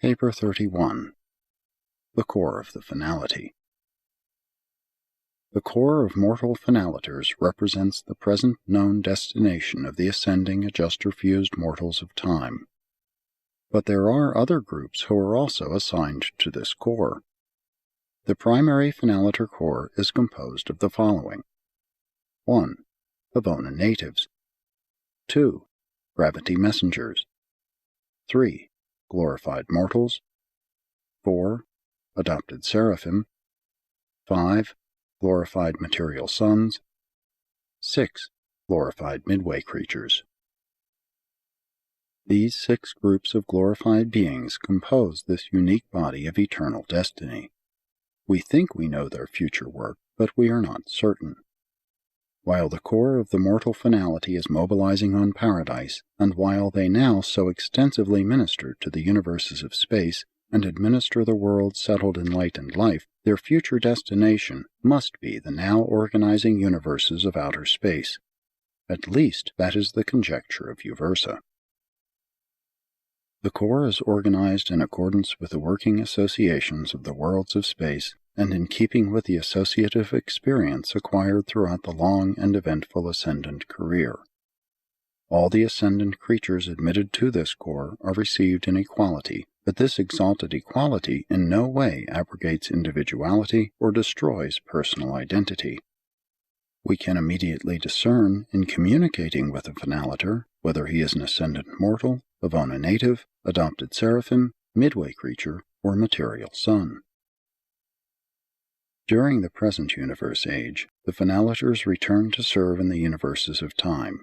Paper 31. The Corps of the Finality. The Corps of Mortal Finaliters represents the present known destination of the ascending adjuster-fused mortals of time. But there are other groups who are also assigned to this Corps. The primary Finaliter Corps is composed of the following: 1. HAVONA natives. 2. Gravity messengers. 3. Glorified mortals. 4. Adopted seraphim. 5. Glorified material sons. 6. Glorified midway creatures. These 6 groups of glorified beings compose this unique body of eternal destiny. We think we know their future work, but we are not certain. While the Corps of the Mortal Finality is mobilizing on Paradise, and while they now so extensively minister to the universes of space and administer the worlds settled in light and life, their future destination must be the now organizing universes of outer space. At least that is the conjecture of Uversa. The Corps is organized in accordance with the working associations of the worlds of space and in keeping with the associative experience acquired throughout the long and eventful ascendant career. All the ascendant creatures admitted to this Corps are received in equality, but this exalted equality in no way abrogates individuality or destroys personal identity. We can immediately discern, in communicating with a finaliter, whether he is an ascendant mortal, HAVONA native, adopted seraphim, midway creature, or material son. During the present universe age, the finaliters return to serve in the universes of time.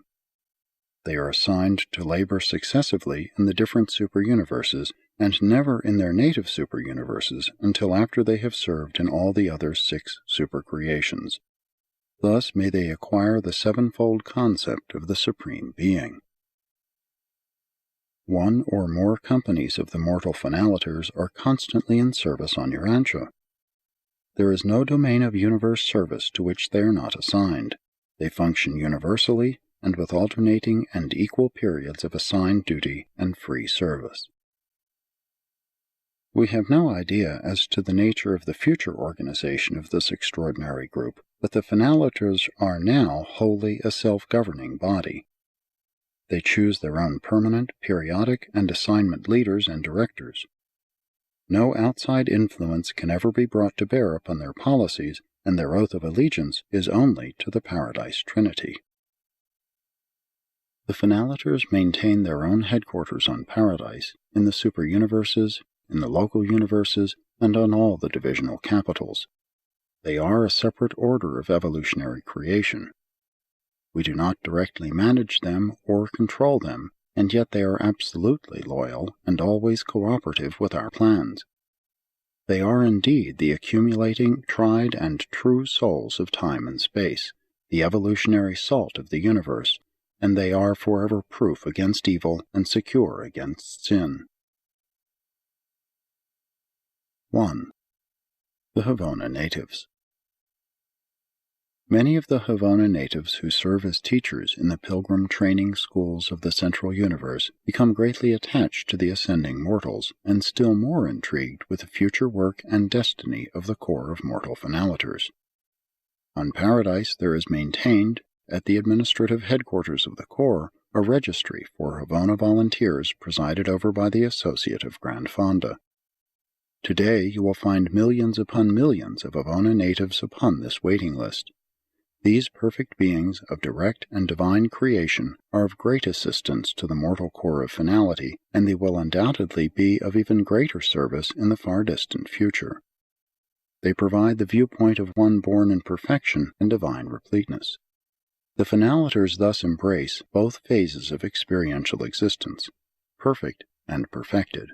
They are assigned to labor successively in the different superuniverses and never in their native superuniverses until after they have served in all the other 6 supercreations. Thus may they acquire the 7-fold concept of the Supreme Being. One or more companies of the mortal finaliters are constantly in service on Urantia. There is no domain of universe service to which they are not assigned. They function universally and with alternating and equal periods of assigned duty and free service. We have no idea as to the nature of the future organization of this extraordinary group, but the finaliters are now wholly a self-governing body. They choose their own permanent, periodic, and assignment leaders and directors. No outside influence can ever be brought to bear upon their policies, and their oath of allegiance is only to the Paradise Trinity. The finaliters maintain their own headquarters on Paradise, in the superuniverses, in the local universes, and on all the divisional capitals. They are a separate order of evolutionary creation. We do not directly manage them or control them, and yet they are absolutely loyal and always cooperative with our plans. They are indeed the accumulating, tried, and true souls of time and space, the evolutionary salt of the universe, and they are forever proof against evil and secure against sin. 1. The HAVONA natives. Many of the HAVONA natives who serve as teachers in the pilgrim training schools of the central universe become greatly attached to the ascending mortals and still more intrigued with the future work and destiny of the Corps of Mortal Finaliters. On Paradise there is maintained, at the administrative headquarters of the Corps, a registry for HAVONA volunteers presided over by the Associate of Grand Fonda. Today you will find millions upon millions of HAVONA natives upon this waiting list. These perfect beings of direct and divine creation are of great assistance to the mortal Corps of Finality, and they will undoubtedly be of even greater service in the far distant future. They provide the viewpoint of one born in perfection and divine repleteness. The finaliters thus embrace both phases of experiential existence, perfect and perfected.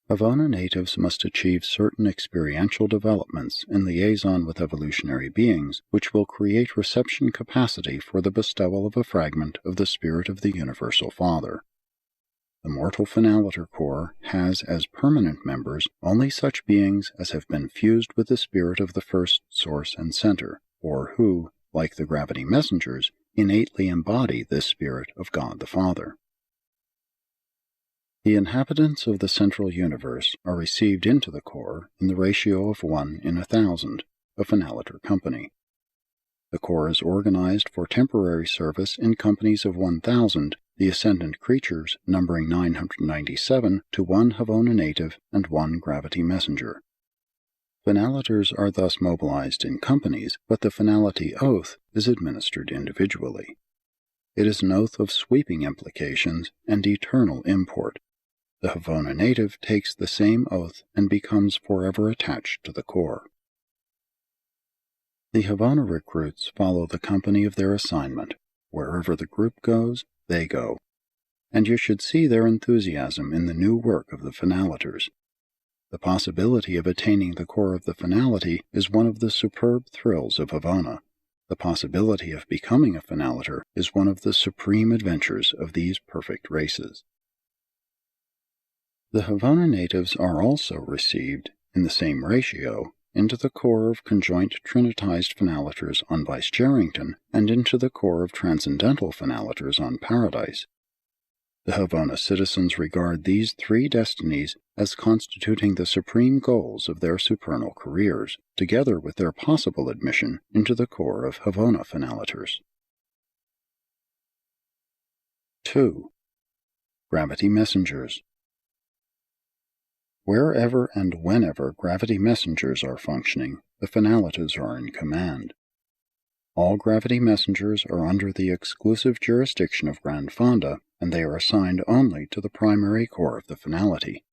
HAVONA natives must achieve certain experiential developments in liaison with evolutionary beings, which will create reception capacity for the bestowal of a fragment of the Spirit of the Universal Father. The Mortal Finaliter Corps has as permanent members only such beings as have been fused with the Spirit of the First Source and Center, or who, like the gravity messengers, innately embody this Spirit of God the Father. The inhabitants of the central universe are received into the Corps in the ratio of 1 in 1,000, a finaliter company. The Corps is organized for temporary service in companies of 1,000, the ascendant creatures numbering 997 to 1 HAVONA native and 1 gravity messenger. Finaliters are thus mobilized in companies, but the finality oath is administered individually. It is an oath of sweeping implications and eternal import. The HAVONA native takes the same oath and becomes forever attached to the Corps. The HAVONA recruits follow the company of their assignment. Wherever the group goes, they go. And you should see their enthusiasm in the new work of the finaliters. The possibility of attaining the Corps of the Finality is one of the superb thrills of HAVONA. The possibility of becoming a finaliter is one of the supreme adventures of these perfect races. The HAVONA natives are also received, in the same ratio, into the Corps of Conjoint Trinitized Finaliters on Vice-Charrington and into the Corps of Transcendental Finaliters on Paradise. The HAVONA citizens regard these three destinies as constituting the supreme goals of their supernal careers, together with their possible admission into the Corps of HAVONA Finaliters. 2. Gravity Messengers. Wherever and whenever gravity messengers are functioning, the finaliters are in command. All gravity messengers are under the exclusive jurisdiction of Grand Fonda, and they are assigned only to the primary Corps of the Finality.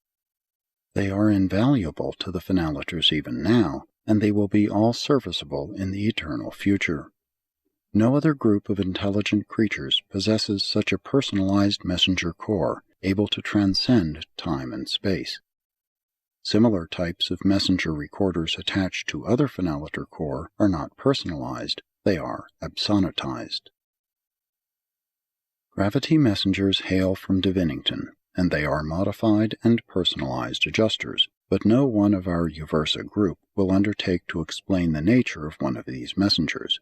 They are invaluable to the finaliters even now, and they will be all serviceable in the eternal future. No other group of intelligent creatures possesses such a personalized messenger corps, able to transcend time and space. Similar types of messenger recorders attached to other finaliter corps are not personalized, they are absonitized. Gravity messengers hail from Divinington, and they are modified and personalized adjusters, but no one of our Uversa group will undertake to explain the nature of one of these messengers.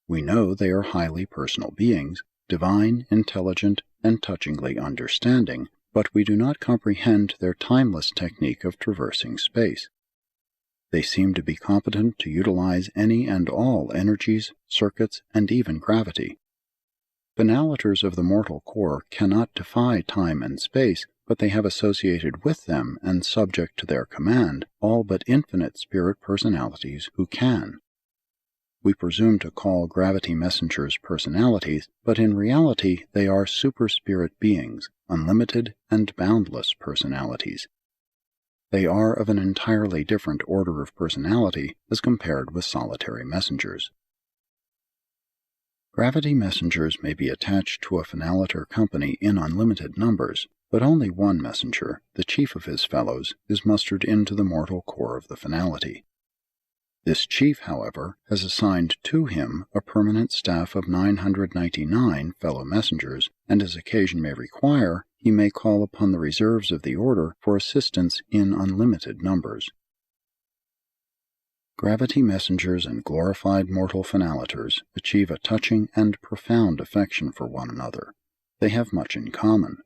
We know they are highly personal beings, divine, intelligent, and touchingly understanding, but we do not comprehend their timeless technique of traversing space. They seem to be competent to utilize any and all energies, circuits, and even gravity. Finaliters of the mortal core cannot defy time and space, but they have associated with them and subject to their command all but infinite spirit personalities who can. We presume to call gravity messengers personalities, but in reality they are super-spirit beings, unlimited and boundless personalities. They are of an entirely different order of personality as compared with solitary messengers. Gravity messengers may be attached to a finaliter company in unlimited numbers, but only one messenger, the chief of his fellows, is mustered into the mortal core of the finality. This chief, however, has assigned to him a permanent staff of 999 fellow messengers, and as occasion may require, he may call upon the reserves of the order for assistance in unlimited numbers. Gravity messengers and glorified mortal finaliters achieve a touching and profound affection for one another. They have much in common.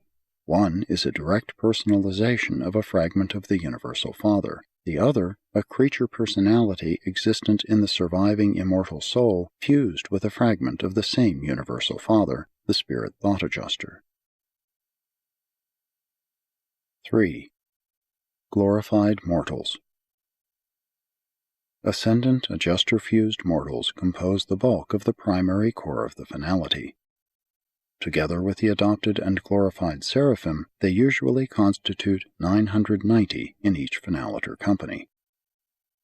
One is a direct personalization of a fragment of the Universal Father, the other a creature personality existent in the surviving immortal soul fused with a fragment of the same Universal Father, the Spirit Thought Adjuster. 3. Glorified Mortals. Ascendant adjuster-fused mortals compose the bulk of the primary core of the finality. Together with the adopted and glorified seraphim, they usually constitute 990 in each finaliter company.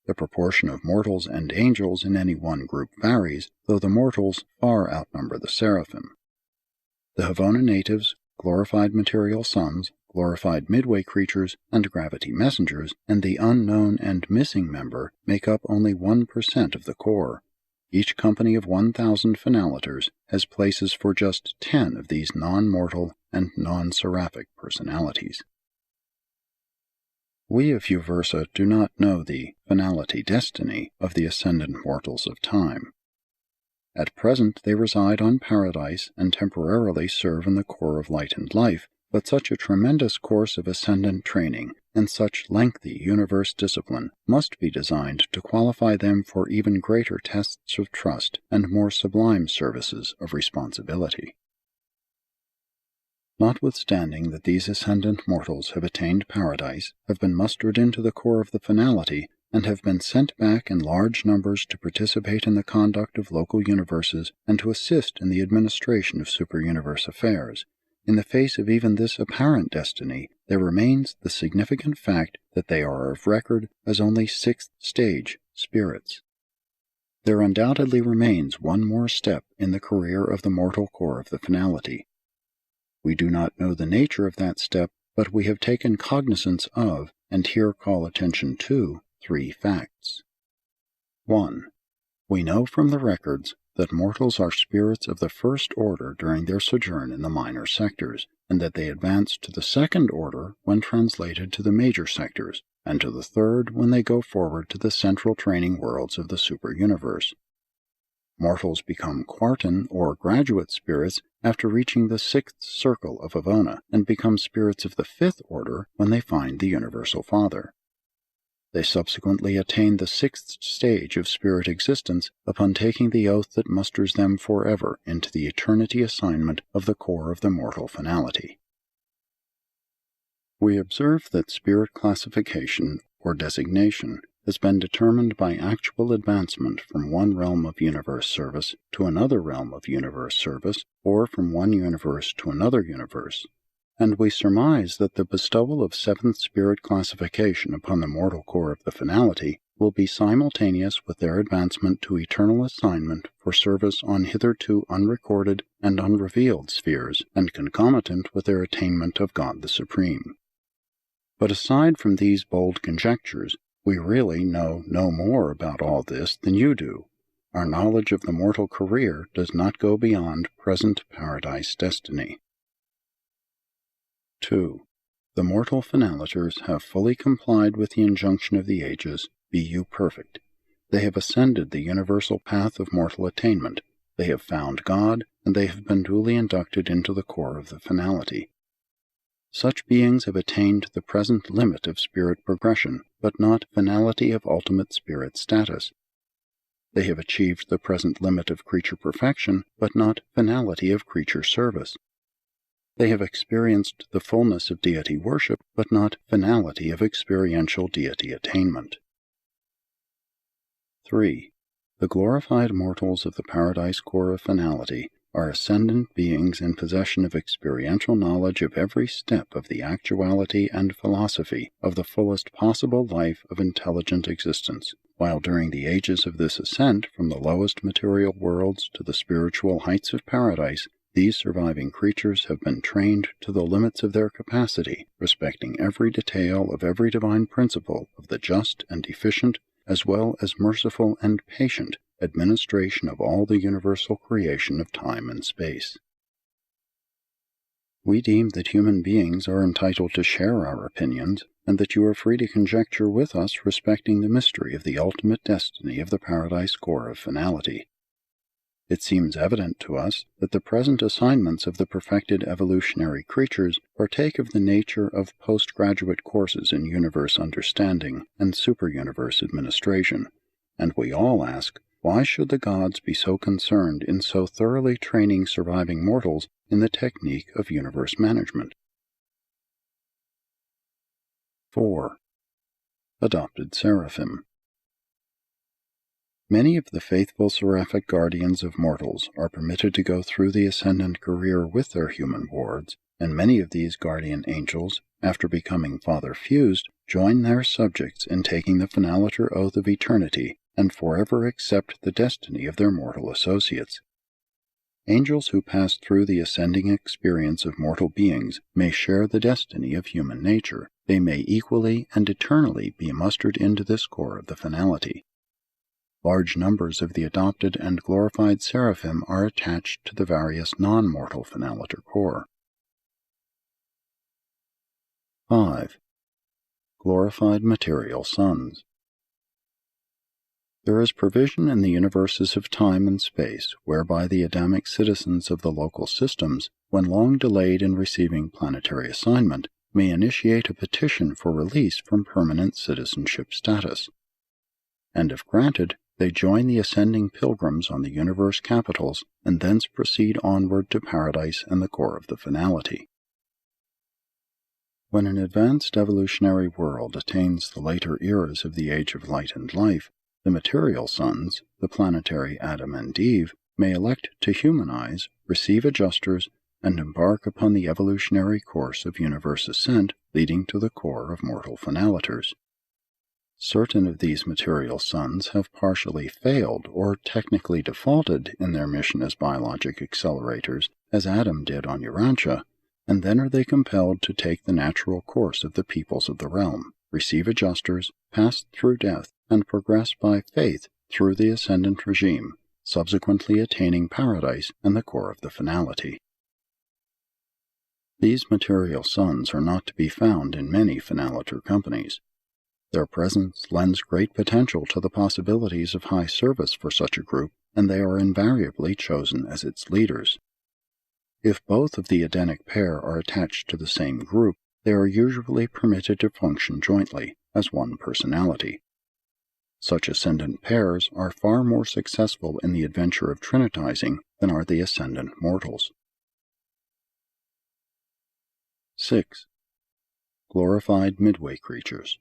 The proportion of mortals and angels in any one group varies, though the mortals far outnumber the seraphim. The HAVONA natives, glorified material sons, glorified midway creatures, and gravity messengers, and the unknown and missing member make up only 1% of the core. Each company of 1,000 finaliters has places for just 10 of these non-mortal and non-seraphic personalities. We of Uversa do not know the finality destiny of the ascendant mortals of time. At present they reside on Paradise and temporarily serve in the Corps of Light and Life, But such a tremendous course of ascendant training and such lengthy universe discipline must be designed to qualify them for even greater tests of trust and more sublime services of responsibility. Notwithstanding that these ascendant mortals have attained paradise, have been mustered into the Corps of the Finality, and have been sent back in large numbers to participate in the conduct of local universes and to assist in the administration of superuniverse affairs, in the face of even this apparent destiny, there remains the significant fact that they are of record as only sixth stage spirits. There undoubtedly remains one more step in the career of the mortal Corps of the Finality. We do not know the nature of that step, but we have taken cognizance of, and here call attention to, 3 facts. 1. We know from the records that mortals are spirits of the first order during their sojourn in the minor sectors, and that they advance to the second order when translated to the major sectors, and to the third when they go forward to the central training worlds of the superuniverse. Mortals become quartan or graduate spirits after reaching the sixth circle of HAVONA, and become spirits of the fifth order when they find the Universal Father. They subsequently attain the sixth stage of spirit existence upon taking the oath that musters them forever into the eternity assignment of the Corps of the Mortal Finality. We observe that spirit classification or designation has been determined by actual advancement from one realm of universe service to another realm of universe service, or from one universe to another universe, and we surmise that the bestowal of seventh spirit classification upon the mortal Corps of the Finality will be simultaneous with their advancement to eternal assignment for service on hitherto unrecorded and unrevealed spheres, and concomitant with their attainment of God the Supreme. But aside from these bold conjectures, we really know no more about all this than you do. Our knowledge of the mortal career does not go beyond present paradise destiny. 2. The mortal finalators have fully complied with the injunction of the ages, "Be you perfect." They have ascended the universal path of mortal attainment. They have found God, and they have been duly inducted into the Corps of the Finality. Such beings have attained the present limit of spirit progression, but not finality of ultimate spirit status. They have achieved the present limit of creature perfection, but not finality of creature service. They have experienced the fullness of deity worship, but not finality of experiential deity attainment. 3. The glorified mortals of the Paradise Corps of Finality are ascendant beings in possession of experiential knowledge of every step of the actuality and philosophy of the fullest possible life of intelligent existence, while during the ages of this ascent from the lowest material worlds to the spiritual heights of paradise, these surviving creatures have been trained to the limits of their capacity, respecting every detail of every divine principle of the just and efficient, as well as merciful and patient, administration of all the universal creation of time and space. We deem that human beings are entitled to share our opinions, and that you are free to conjecture with us respecting the mystery of the ultimate destiny of the Paradise Corps of Finality. It seems evident to us that the present assignments of the perfected evolutionary creatures partake of the nature of postgraduate courses in universe understanding and superuniverse administration, and we all ask, why should the gods be so concerned in so thoroughly training surviving mortals in the technique of universe management? 4. Adopted Seraphim. Many of the faithful seraphic guardians of mortals are permitted to go through the ascendant career with their human wards, and many of these guardian angels, after becoming father-fused, join their subjects in taking the finalator oath of eternity and forever accept the destiny of their mortal associates. Angels who pass through the ascending experience of mortal beings may share the destiny of human nature. They may equally and eternally be mustered into this Corps of the Finality. Large numbers of the adopted and glorified seraphim are attached to the various non-mortal finalator corps. 5. Glorified material sons. There is provision in the universes of time and space whereby the Adamic citizens of the local systems, when long delayed in receiving planetary assignment, may initiate a petition for release from permanent citizenship status. And if granted, they join the ascending pilgrims on the universe capitals and thence proceed onward to paradise and the Corps of the Finality. When an advanced evolutionary world attains the later eras of the Age of Light and Life, the material sons, the planetary Adam and Eve, may elect to humanize, receive adjusters, and embark upon the evolutionary course of universe ascent leading to the core of mortal finaliters. Certain of these material sons have partially failed or technically defaulted in their mission as biologic accelerators, as Adam did on Urantia, and then are they compelled to take the natural course of the peoples of the realm, receive adjusters, pass through death, and progress by faith through the ascendant regime, subsequently attaining paradise and the Corps of the Finality. These material sons are not to be found in many finaliter companies. Their presence lends great potential to the possibilities of high service for such a group, and they are invariably chosen as its leaders. If both of the Edenic pair are attached to the same group, they are usually permitted to function jointly, as one personality. Such ascendant pairs are far more successful in the adventure of trinitizing than are the ascendant mortals. 6. Glorified Midway creatures.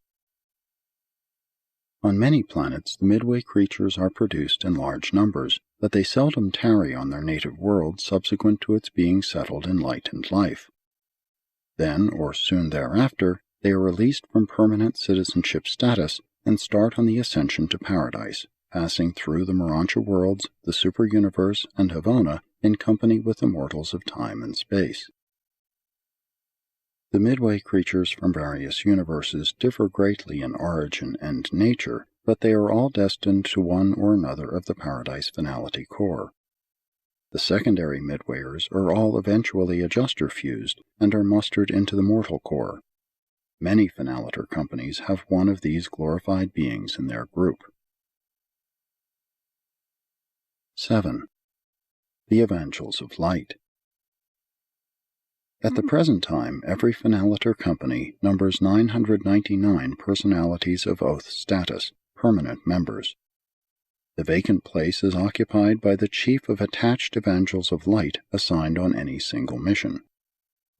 On many planets, the Midway creatures are produced in large numbers, but they seldom tarry on their native world subsequent to its being settled in light and life. Then, or soon thereafter, they are released from permanent citizenship status and start on the ascension to paradise, passing through the Morontia worlds, the superuniverse, and HAVONA in company with the mortals of time and space. The Midway creatures from various universes differ greatly in origin and nature, but they are all destined to one or another of the Paradise Finality Corps. The secondary Midwayers are all eventually adjuster-fused and are mustered into the Mortal Corps. Many Finaliter companies have one of these glorified beings in their group. 7. The Evangels of Light. At the present time, every Finaliter company numbers 999 personalities of oath status, permanent members. The vacant place is occupied by the chief of attached Evangels of Light assigned on any single mission.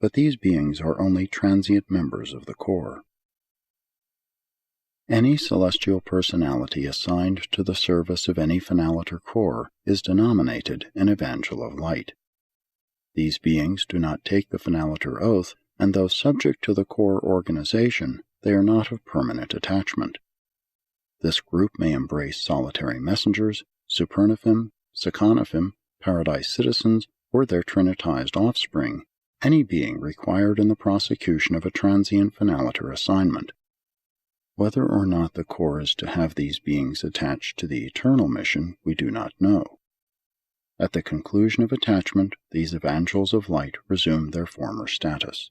But these beings are only transient members of the Corps. Any celestial personality assigned to the service of any Finaliter Corps is denominated an Evangel of Light. These beings do not take the Finaliter oath, and though subject to the Corps organization, they are not of permanent attachment. This group may embrace solitary messengers, SERAPHIM, SERAPHIM, paradise citizens, or their trinitized offspring, any being required in the prosecution of a transient Finaliter assignment. Whether or not the Corps is to have these beings attached to the eternal mission, we do not know. At the conclusion of attachment, these Evangels of Light resume their former status.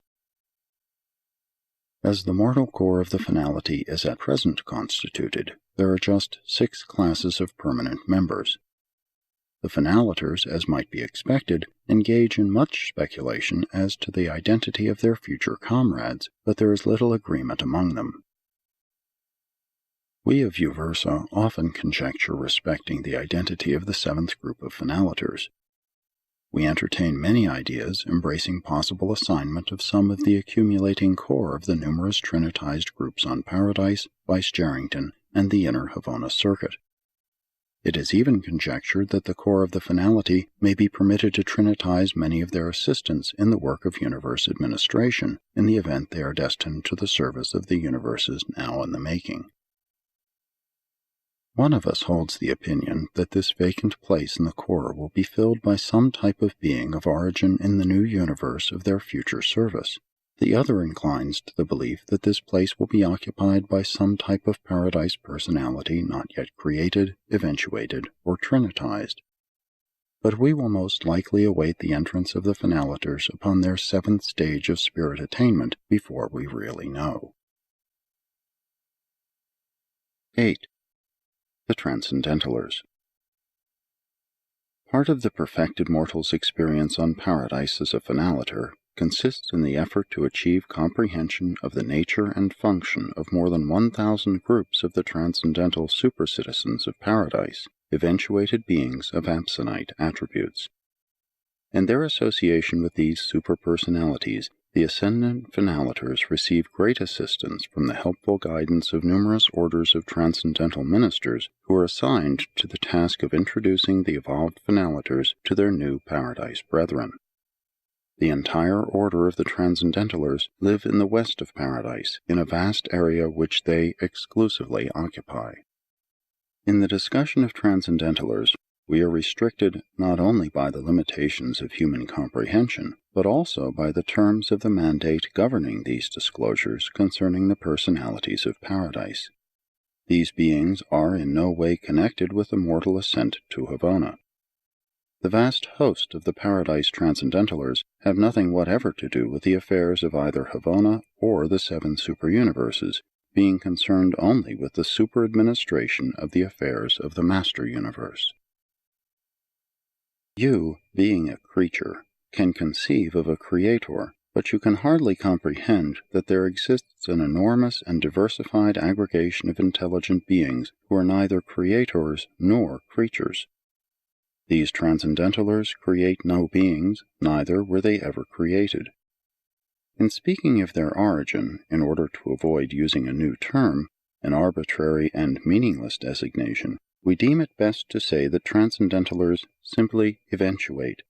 As the mortal Corps of the Finality is at present constituted, there are just 6 classes of permanent members. The Finaliters, as might be expected, engage in much speculation as to the identity of their future comrades, but there is little agreement among them. We of Uversa often conjecture respecting the identity of the 7th group of Finaliters. We entertain many ideas embracing possible assignment of some of the accumulating core of the numerous trinitized groups on Paradise, Vice-Jarrington, and the inner HAVONA circuit. It is even conjectured that the Corps of the Finality may be permitted to trinitize many of their assistants in the work of universe administration, in the event they are destined to the service of the universes now in the making. One of us holds the opinion that this vacant place in the Corps will be filled by some type of being of origin in the new universe of their future service. The other inclines to the belief that this place will be occupied by some type of paradise personality not yet created, eventuated, or trinitized. But we will most likely await the entrance of the Finaliters upon their 7th stage of spirit attainment before we really know. 8. The Transcendentalers. Part of the perfected mortal's experience on paradise as a finaliter consists in the effort to achieve comprehension of the nature and function of more than 1,000 groups of the transcendental super-citizens of paradise, eventuated beings of absonite attributes. In their association with these super-personalities, the ascendant finaliters receive great assistance from the helpful guidance of numerous orders of transcendental ministers who are assigned to the task of introducing the evolved finaliters to their new paradise brethren. The entire order of the Transcendentalers live in the west of paradise, in a vast area which they exclusively occupy. In the discussion of Transcendentalers, we are restricted not only by the limitations of human comprehension, but also by the terms of the mandate governing these disclosures concerning the personalities of paradise. These beings are in no way connected with the mortal ascent to HAVONA. The vast host of the paradise Transcendentalers have nothing whatever to do with the affairs of either HAVONA or the 7 super-universes, being concerned only with the super-administration of the affairs of the Master Universe. You, being a creature, can conceive of a creator, but you can hardly comprehend that there exists an enormous and diversified aggregation of intelligent beings who are neither creators nor creatures. These Transcendentalers create no beings, neither were they ever created. In speaking of their origin, in order to avoid using a new term, an arbitrary and meaningless designation, we deem it best to say that Transcendentalers simply eventuate.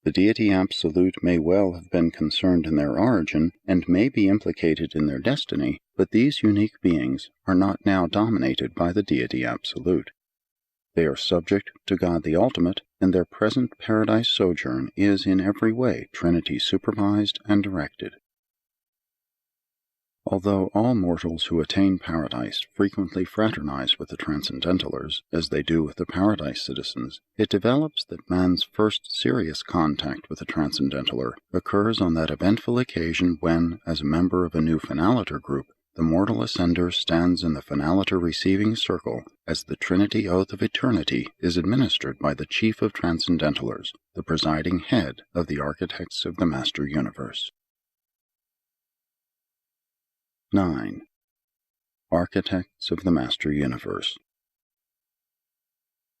The deity absolute may well have been concerned in their origin and may be implicated in their destiny, but these unique beings are not now dominated by the deity absolute. They are subject to God the Ultimate, and their present paradise sojourn is in every way Trinity supervised and directed. Although all mortals who attain paradise frequently fraternize with the Transcendentalers, as they do with the paradise citizens, it develops that man's first serious contact with a Transcendentaler occurs on that eventful occasion when, as a member of a new finaliter group, the mortal ascender stands in the finaliter receiving circle as the Trinity Oath of Eternity is administered by the Chief of Transcendentalers, the presiding head of the Architects of the Master Universe. 9. Architects of the Master Universe.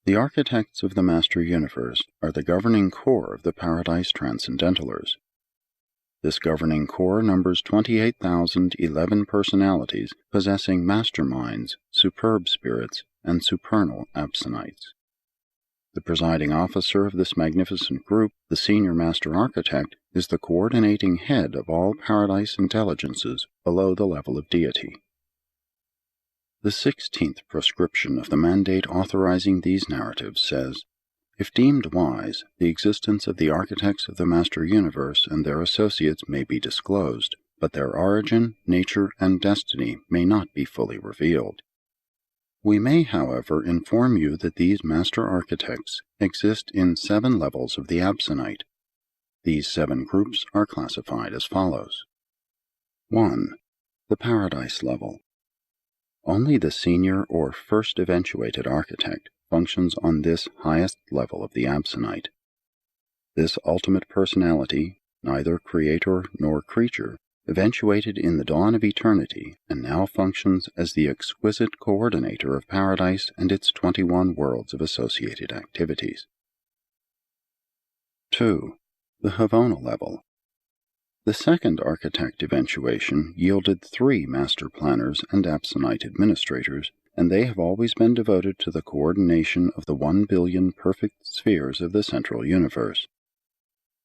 The Architects of the Master Universe are the governing core of the Paradise Transcendentalers. This governing core numbers 28,011 personalities possessing masterminds, superb spirits, and supernal absonites. The presiding officer of this magnificent group, the Senior Master Architect, is the coordinating head of all paradise intelligences below the level of deity. The 16th proscription of the mandate authorizing these narratives says, "If deemed wise, the existence of the architects of the Master Universe and their associates may be disclosed, but their origin, nature, and destiny may not be fully revealed. We may, however, inform you that these Master Architects exist in 7 levels of the absonite. These 7 groups are classified as follows. 1. The Paradise level. Only the senior or first eventuated architect functions on this highest level of the absonite. This ultimate personality, neither creator nor creature, eventuated in the dawn of eternity and now functions as the exquisite coordinator of paradise and its 21 worlds of associated activities. 2. The HAVONA level. The second architect eventuation yielded 3 master planners and absonite administrators, and they have always been devoted to the coordination of the 1 billion perfect spheres of the central universe.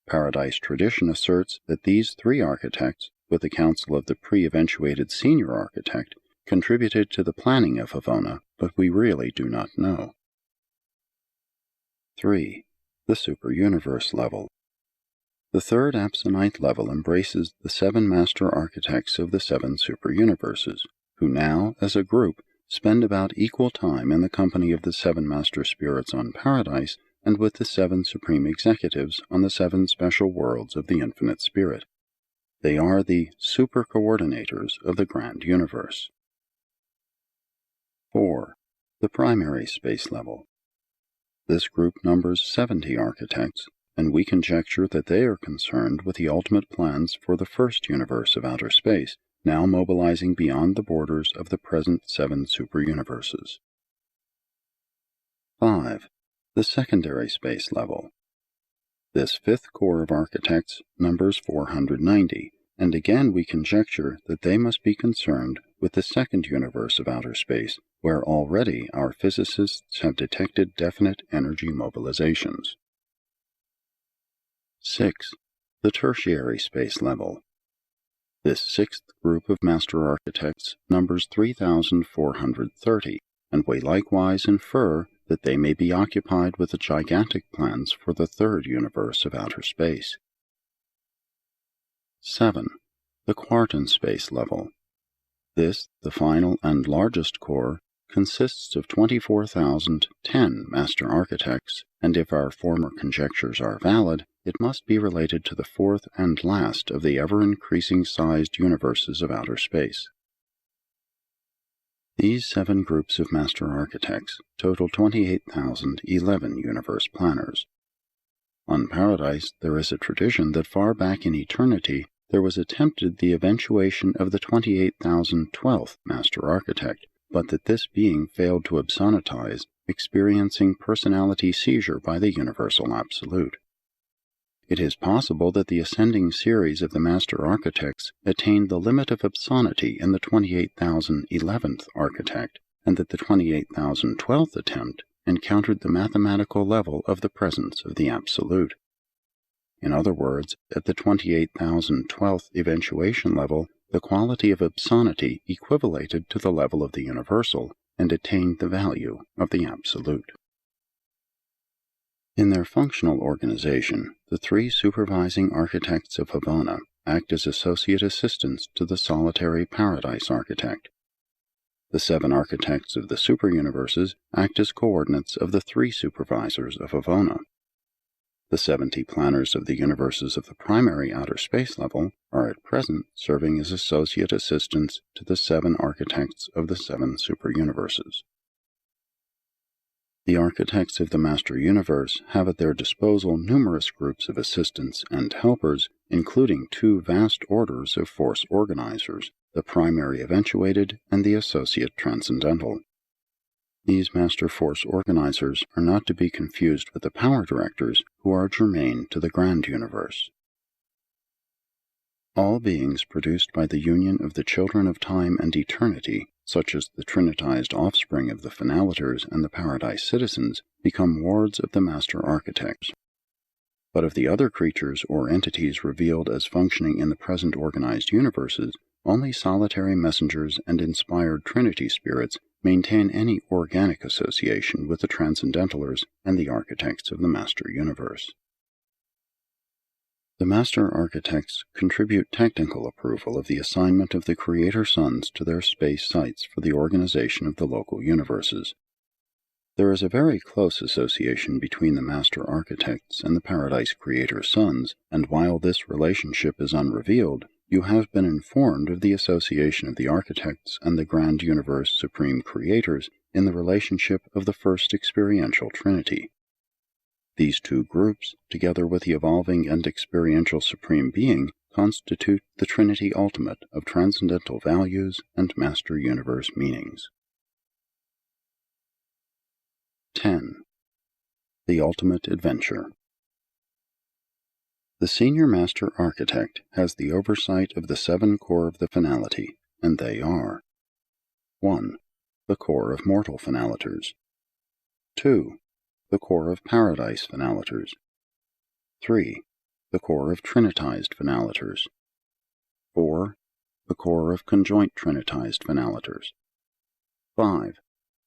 Paradise tradition asserts that these 3 architects, with the counsel of the pre-eventuated senior architect, contributed to the planning of HAVONA, but we really do not know. 3. The super-universe level. The third absonite level embraces the 7 master architects of the 7 super-universes, who now, as a group, spend about equal time in the company of the 7 master spirits on paradise and with the 7 supreme executives on the 7 special worlds of the infinite spirit. They are the super-coordinators of the grand universe. 4. the primary space level. This group numbers 70 architects, and we conjecture that they are concerned with the ultimate plans for the first universe of outer space, now mobilizing beyond the borders of the present 7 superuniverses. 5. The secondary space level. This fifth corps of architects numbers 490, and again we conjecture that they must be concerned with the second universe of outer space, where already our physicists have detected definite energy mobilizations. 6. The tertiary space level. This sixth group of master architects numbers 3,430, and we likewise infer that they may be occupied with the gigantic plans for the third universe of outer space. 7. The quartan space level. This, the final and largest corps, consists of 24,010 master architects, and if our former conjectures are valid, it must be related to the fourth and last of the ever-increasing sized universes of outer space. These 7 groups of master architects total 28,011 universe planners. On Paradise, there is a tradition that far back in eternity there was attempted the eventuation of the 28,012th master architect, but that this being failed to absonitize, experiencing personality seizure by the universal absolute. It is possible that the ascending series of the master architects attained the limit of absonity in the 28,011th architect, and that the 28,012th attempt encountered the mathematical level of the presence of the absolute. In other words, at the 28,012th eventuation level, the quality of absonity equivalated to the level of the universal and attained the value of the absolute. In their functional organization, the 3 supervising architects of HAVONA act as associate assistants to the solitary Paradise architect. The 7 architects of the superuniverses act as coordinates of the 3 supervisors of HAVONA. The 70 planners of the universes of the primary outer space level are at present serving as associate assistants to the 7 architects of the 7 superuniverses. The architects of the Master Universe have at their disposal numerous groups of assistants and helpers, including 2 vast orders of force organizers, the primary eventuated and the associate transcendental. These master force organizers are not to be confused with the power directors, who are germane to the grand universe. All beings produced by the union of the children of time and eternity, such as the trinitized offspring of the Finaliters and the Paradise citizens, become wards of the master architects. But of the other creatures or entities revealed as functioning in the present organized universes, only solitary messengers and inspired Trinity spirits maintain any organic association with the Transcendentalers and the architects of the Master Universe. The Master Architects contribute technical approval of the assignment of the Creator Suns to their space sites for the organization of the local universes. There is a very close association between the Master Architects and the Paradise Creator Suns, and while this relationship is unrevealed, you have been informed of the association of the Architects and the Grand Universe Supreme Creators in the relationship of the first experiential Trinity. These 2 groups, together with the evolving and experiential Supreme Being, constitute the Trinity Ultimate of transcendental values and Master Universe meanings. 10. The Ultimate Adventure. The Senior Master Architect has the oversight of the 7 Corps of the Finality, and they are: 1. The Corps of Mortal Finaliters. 2. The Corps of Paradise Finaliters. 3. The Corps of Trinitized Finaliters. 4. The Corps of Conjoint Trinitized Finaliters. 5.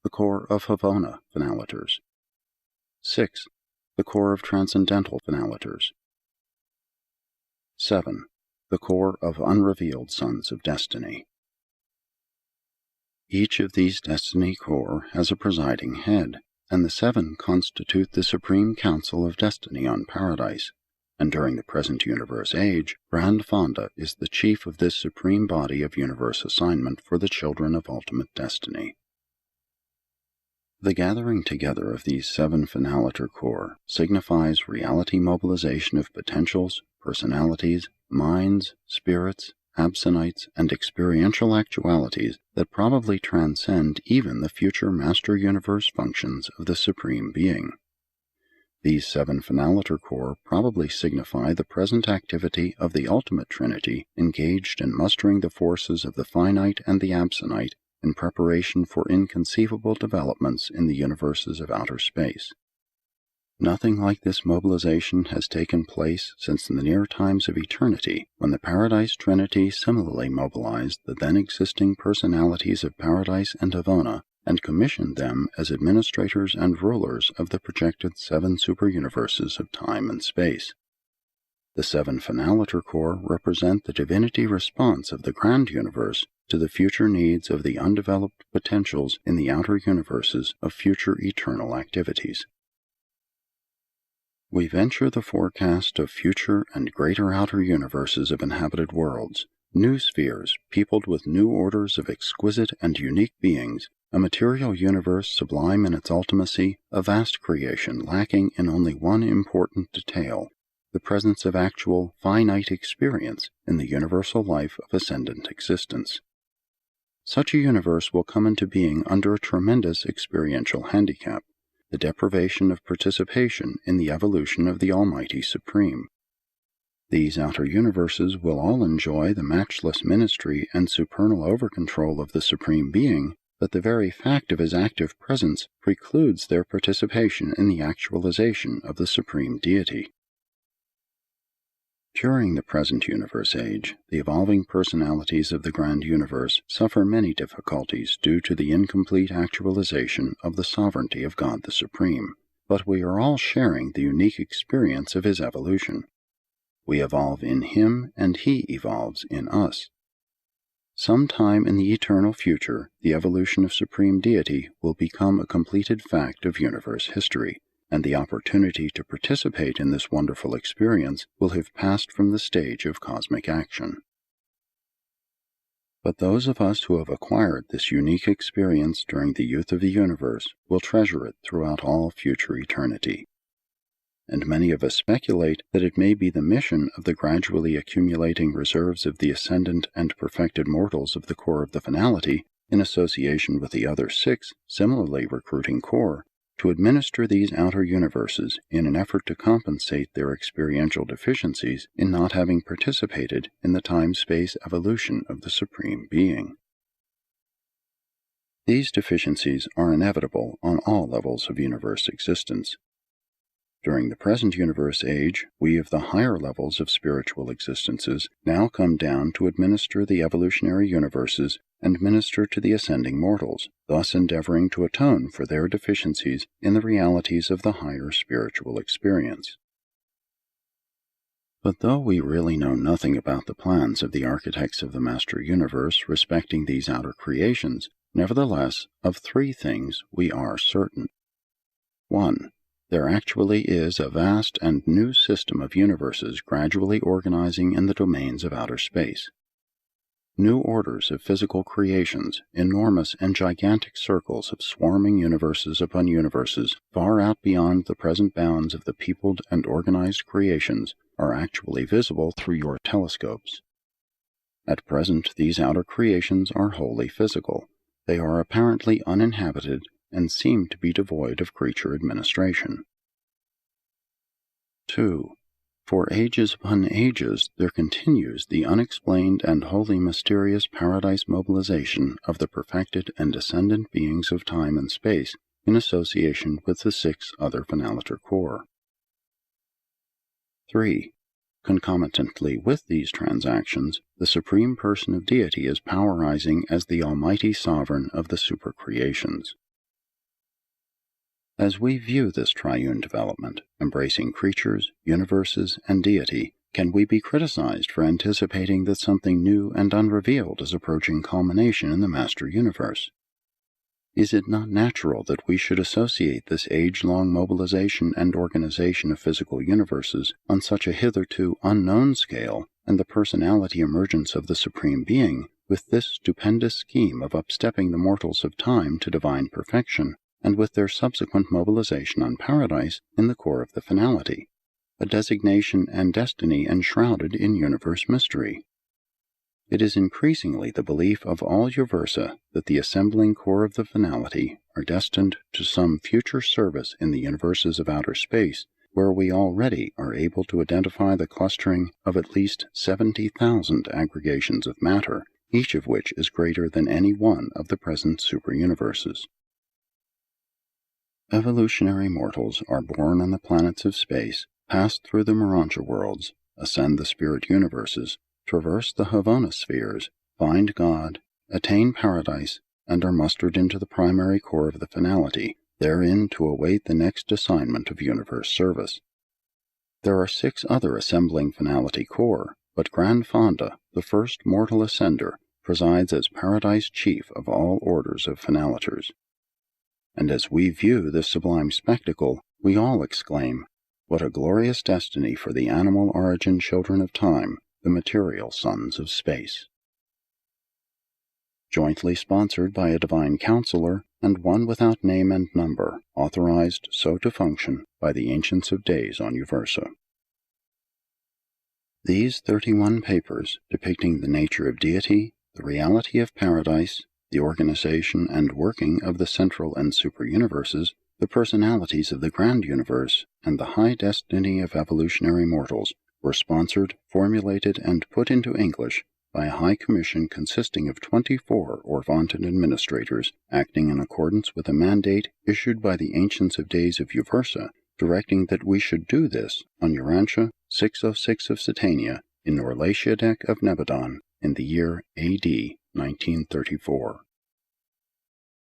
The Corps of HAVONA Finaliters. 6. The Corps of Transcendental Finaliters. 7. The Corps of Unrevealed Sons of Destiny. Each of these Destiny Corps has a presiding head, and the 7 constitute the Supreme Council of Destiny on Paradise, and during the present universe age, Grand Fonda is the chief of this supreme body of universe assignment for the children of ultimate destiny. The gathering together of these 7 finaliter corps signifies reality mobilization of potentials, personalities, minds, spirits, absinites, and experiential actualities that probably transcend even the future master universe functions of the Supreme Being. These 7 finaliter corps probably signify the present activity of the ultimate Trinity engaged in mustering the forces of the finite and the absinite in preparation for inconceivable developments in the universes of outer space. Nothing like this mobilization has taken place since the near times of eternity, when the Paradise Trinity similarly mobilized the then existing personalities of Paradise and HAVONA and commissioned them as administrators and rulers of the projected 7 superuniverses of time and space. The 7 finaliter corps represent the divinity response of the grand universe to the future needs of the undeveloped potentials in the outer universes of future eternal activities. We venture the forecast of future and greater outer universes of inhabited worlds, new spheres peopled with new orders of exquisite and unique beings, a material universe sublime in its ultimacy, a vast creation lacking in only one important detail, the presence of actual, finite experience in the universal life of ascendant existence. Such a universe will come into being under a tremendous experiential handicap, the deprivation of participation in the evolution of the Almighty Supreme. These outer universes will all enjoy the matchless ministry and supernal overcontrol of the Supreme Being, but the very fact of his active presence precludes their participation in the actualization of the Supreme Deity. During the present universe age, the evolving personalities of the grand universe suffer many difficulties due to the incomplete actualization of the sovereignty of God the Supreme, but we are all sharing the unique experience of his evolution. We evolve in him, and he evolves in us. Sometime in the eternal future, the evolution of Supreme Deity will become a completed fact of universe history, and the opportunity to participate in this wonderful experience will have passed from the stage of cosmic action. But those of us who have acquired this unique experience during the youth of the universe will treasure it throughout all future eternity. And many of us speculate that it may be the mission of the gradually accumulating reserves of the ascendant and perfected mortals of the Corps of the Finality, in association with the other 6 similarly recruiting corps, to administer these outer universes in an effort to compensate their experiential deficiencies in not having participated in the time-space evolution of the Supreme Being. These deficiencies are inevitable on all levels of universe existence. During the present universe age, we of the higher levels of spiritual existences now come down to administer the evolutionary universes and minister to the ascending mortals, thus endeavoring to atone for their deficiencies in the realities of the higher spiritual experience. But though we really know nothing about the plans of the architects of the Master Universe respecting these outer creations, nevertheless, of 3 things we are certain. 1. There actually is a vast and new system of universes gradually organizing in the domains of outer space. New orders of physical creations, enormous and gigantic circles of swarming universes upon universes far out beyond the present bounds of the peopled and organized creations, are actually visible through your telescopes. At present, these outer creations are wholly physical. They are apparently uninhabited and seem to be devoid of creature administration. 2. For ages upon ages there continues the unexplained and wholly mysterious paradise mobilization of the perfected and ascendant beings of time and space in association with the 6 other finaliter corps. 3. Concomitantly with these transactions, the Supreme Person of Deity is powerizing as the Almighty Sovereign of the supercreations. As we view this triune development, embracing creatures, universes, and deity, can we be criticized for anticipating that something new and unrevealed is approaching culmination in the Master Universe? Is it not natural that we should associate this age-long mobilization and organization of physical universes on such a hitherto unknown scale, and the personality emergence of the Supreme Being, with this stupendous scheme of upstepping the mortals of time to divine perfection, and with their subsequent mobilization on Paradise in the Corps of the Finality, a designation and destiny enshrouded in universe mystery. It is increasingly the belief of all Uversa that the assembling Corps of the Finality are destined to some future service in the universes of outer space, where we already are able to identify the clustering of at least 70,000 aggregations of matter, each of which is greater than any one of the present superuniverses. Evolutionary mortals are born on the planets of space, pass through the Morontia worlds, ascend the spirit universes, traverse the HAVONA spheres, find God, attain Paradise, and are mustered into the primary Corps of the Finality, therein to await the next assignment of universe service. There are 6 other assembling Finality Corps, but Grand Fonda, the first mortal ascender, presides as Paradise Chief of all orders of Finalators. And as we view this sublime spectacle, we all exclaim, "What a glorious destiny for the animal origin children of time, the material sons of space." Jointly sponsored by a divine counselor and one without name and number, authorized so to function by the Ancients of Days on Uversa. These 31 papers, depicting the nature of deity, the reality of Paradise, the organization and working of the central and super-universes, the personalities of the grand universe, and the high destiny of evolutionary mortals, were sponsored, formulated, and put into English by a High Commission consisting of 24 Orvontan administrators, acting in accordance with a mandate issued by the Ancients of Days of Uversa, directing that we should do this on Urantia 606 of Satania, in Norlatiadec of Nebadon, in the year A.D. 1934.